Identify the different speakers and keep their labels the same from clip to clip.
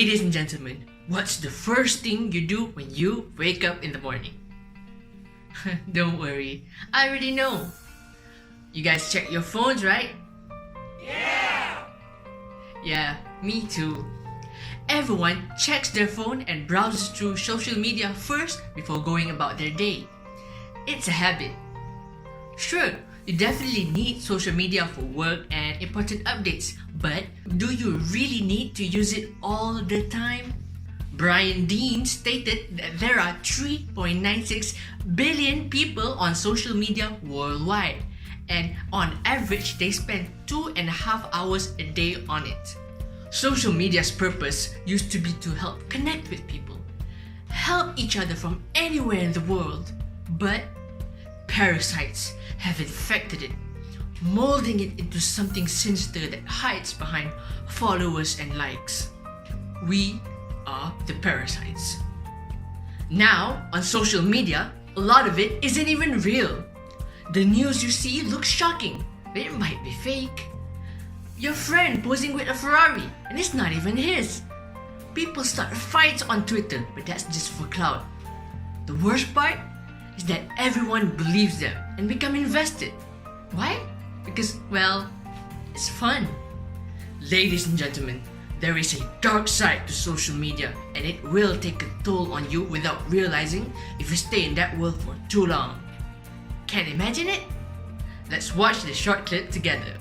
Speaker 1: Ladies and gentlemen, what's the first thing you do when you wake up in the morning? Don't worry, I already know. You guys check your phones, right?
Speaker 2: Yeah!
Speaker 1: Yeah, me too. Everyone checks their phone and browses through social media first before going about their day. It's a habit. Sure, you definitely need social media for work and important updates, but do you really need to use it all the time? Brian Dean stated that there are 3.96 billion people on social media worldwide, and on average they spend 2.5 hours a day on it. Social media's purpose used to be to help connect with people, help each other from anywhere in the world, but parasites have infected it, molding it into something sinister that hides behind followers and likes. We are the parasites. Now, on social media, a lot of it isn't even real. The news you see looks shocking, but it might be fake. Your friend posing with a Ferrari, and it's not even his. People start fights on Twitter, but that's just for clout. The worst part is that everyone believes them and become invested. Why? Because, well, it's fun. Ladies and gentlemen, there is a dark side to social media, and it will take a toll on you without realizing if you stay in that world for too long. Can't imagine it? Let's watch the short clip together.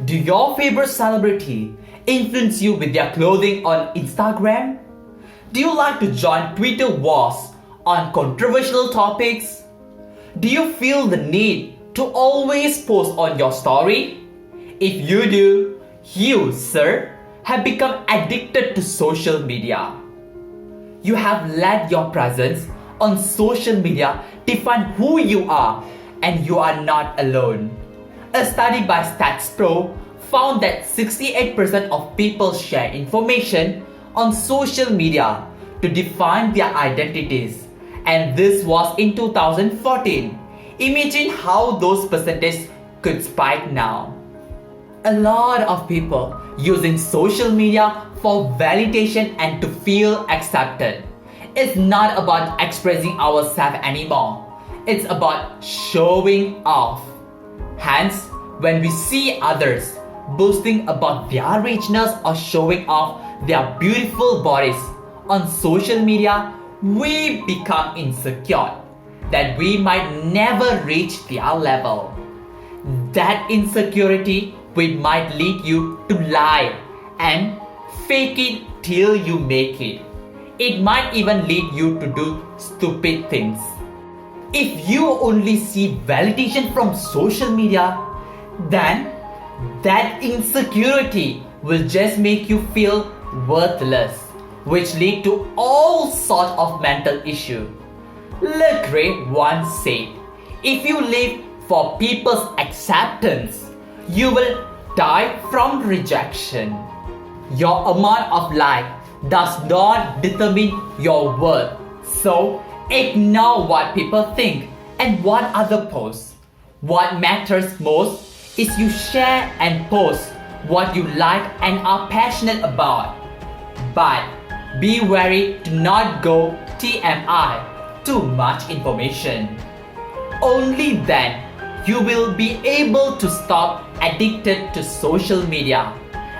Speaker 2: Do your favorite celebrity influence you with their clothing on Instagram? Do you like to join Twitter wars on controversial topics? Do you feel the need to always post on your story? If you do, you, sir, have become addicted to social media. You have let your presence on social media define who you are, and you are not alone. A study by StatsPro found that 68% of people share information on social media to define their identities, and this was in 2014. Imagine how those percentages could spike now. A lot of people using social media for validation and to feel accepted. It's not about expressing ourselves anymore. It's about showing off. Hence, when we see others boasting about their richness or showing off their beautiful bodies on social media, we become insecure that we might never reach their level. That insecurity might lead you to lie and fake it till you make it. It might even lead you to do stupid things. If you only see validation from social media, then that insecurity will just make you feel worthless, which lead to all sorts of mental issues. Le Gray once said, if you live for people's acceptance, you will die from rejection. Your amount of like does not determine your worth. So ignore what people think and what others post. What matters most is you share and post what you like and are passionate about. But be wary to not go TMI, too much information. only then you will be able to stop addicted to social media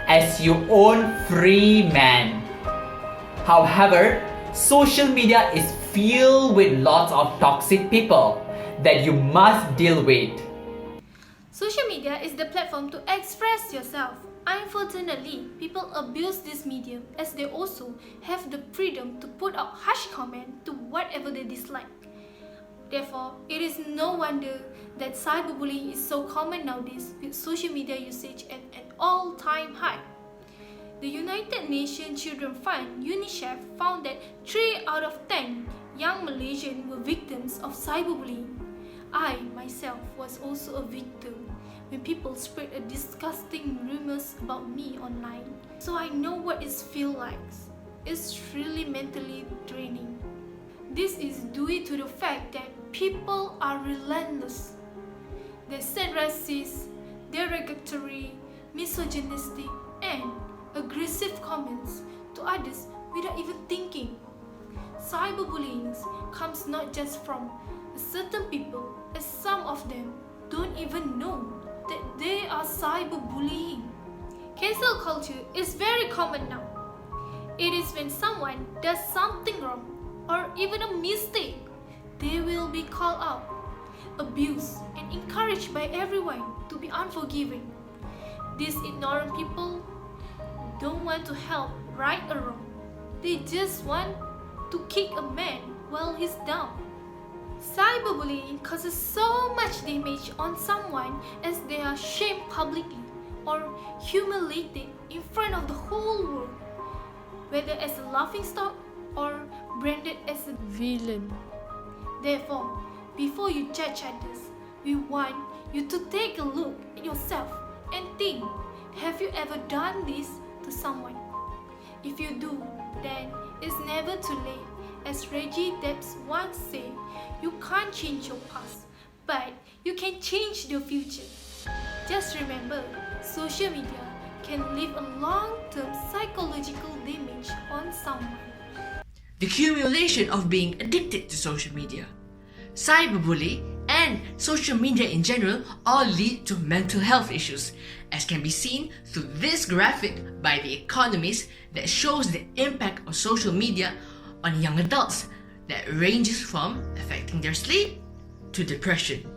Speaker 2: as your own free man. However, social media is filled with lots of toxic people that you must deal with.
Speaker 3: Social media is the platform to express yourself. Unfortunately, people abuse this medium as they also have the freedom to put out harsh comment to whatever they dislike. Therefore, it is no wonder that cyberbullying is so common nowadays with social media usage at an all-time high. The United Nations Children Fund UNICEF found that 3 out of 10 young Malaysians were victims of cyberbullying. I myself was also a victim when people spread a disgusting rumors about me online. So I know what it feels like. It's really mentally draining. This is due to the fact that people are relentless. They send racist, derogatory, misogynistic, and aggressive comments to others without even thinking. Cyberbullying comes not just from certain people, as some of them don't even know that they are cyberbullying. Cancel culture is very common now. It is when someone does something wrong or even a mistake, they will be called out, abused, and encouraged by everyone to be unforgiving. These ignorant people don't want to help right or wrong. They just want to kick a man while he's down. Cyberbullying causes so much damage on someone as they are shamed publicly or humiliated in front of the whole world, whether as a laughingstock or branded as a villain. Therefore, before you judge others, we want you to take a look at yourself and think, have you ever done this to someone? If you do, then it's never too late. As Reggie Debs once said, you can't change your past, but you can change the future. Just remember, social media can leave a long-term psychological damage on someone.
Speaker 1: The accumulation of being addicted to social media, cyberbullying, and social media in general all lead to mental health issues, as can be seen through this graphic by The Economist that shows the impact of social media on young adults that ranges from affecting their sleep to depression.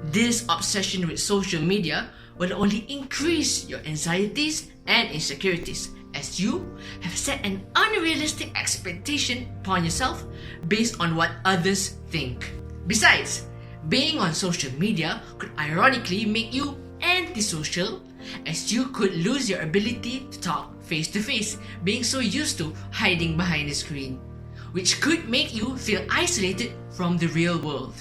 Speaker 1: This obsession with social media will only increase your anxieties and insecurities as you have set an unrealistic expectation upon yourself based on what others think. Besides, being on social media could ironically make you antisocial, as you could lose your ability to talk face to face, being so used to hiding behind the screen, which could make you feel isolated from the real world.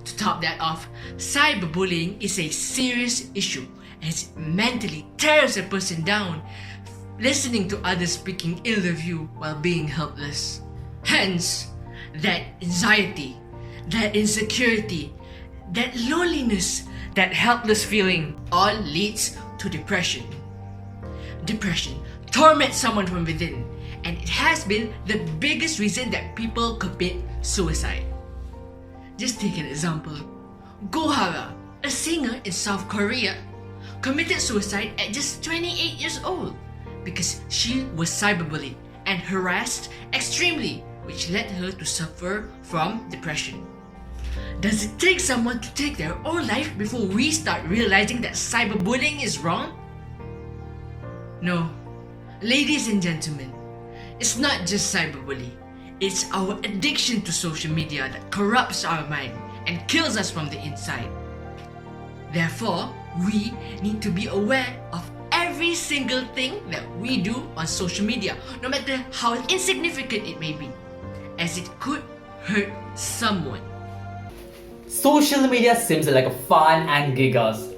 Speaker 1: To top that off, cyberbullying is a serious issue as it mentally tears a person down, listening to others speaking ill of you while being helpless. Hence, that anxiety, that insecurity, that loneliness, that helpless feeling all leads to depression. Depression torments someone from within, and it has been the biggest reason that people commit suicide. Just take an example. Go Hara, a singer in South Korea, committed suicide at just 28 years old because she was cyberbullied and harassed extremely, which led her to suffer from depression. Does it take someone to take their own life before we start realizing that cyberbullying is wrong? No. Ladies and gentlemen, it's not just cyberbullying. It's our addiction to social media that corrupts our mind and kills us from the inside. Therefore, we need to be aware of every single thing that we do on social media, no matter how insignificant it may be, as it could hurt someone.
Speaker 2: Social media seems like a fun and giggles,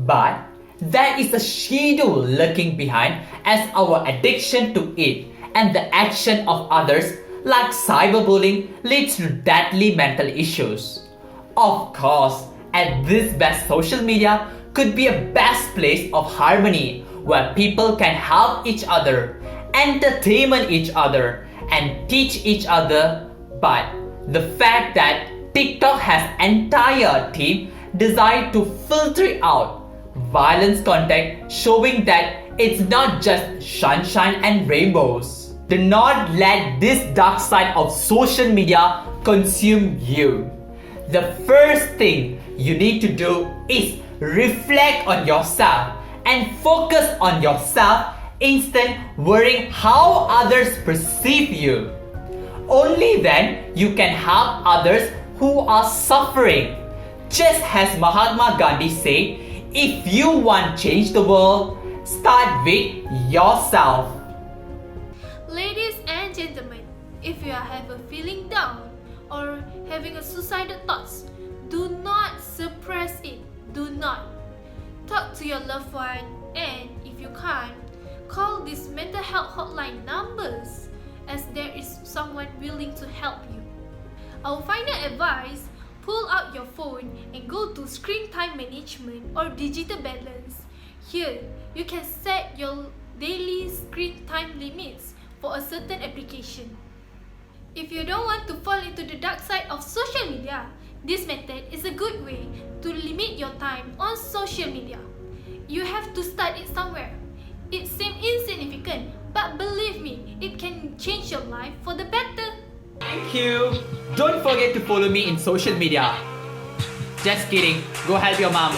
Speaker 2: but there is a schedule lurking behind as our addiction to it and the action of others like cyberbullying leads to deadly mental issues. Of course, at this best, social media could be a best place of harmony where people can help each other, entertain each other, and teach each other, but the fact that TikTok has entire team designed to filter out violence content, showing that it's not just sunshine and rainbows. Do not let this dark side of social media consume you. The first thing you need to do is reflect on yourself and focus on yourself instead worrying how others perceive you. Only then you can help others who are suffering. Just as Mahatma Ghandi said, if you want to change the world, start with yourself.
Speaker 3: Ladies and gentlemen, if you are ever feeling down or having a suicidal thoughts, do not suppress it. Do not. Talk to your loved one, and if you can't, call these mental health hotline numbers, as there is someone willing to help you. Our final advice: pull out your phone and go to screen time management or digital balance. Here, you can set your daily screen time limits for a certain application. If you don't want to fall into the dark side of social media, this method is a good way to limit your time on social media. You have to start it somewhere. It seems insignificant, but believe me, it can change your life for the better.
Speaker 2: Thank you. Don't forget to follow me in social media. Just kidding. Go help your mom.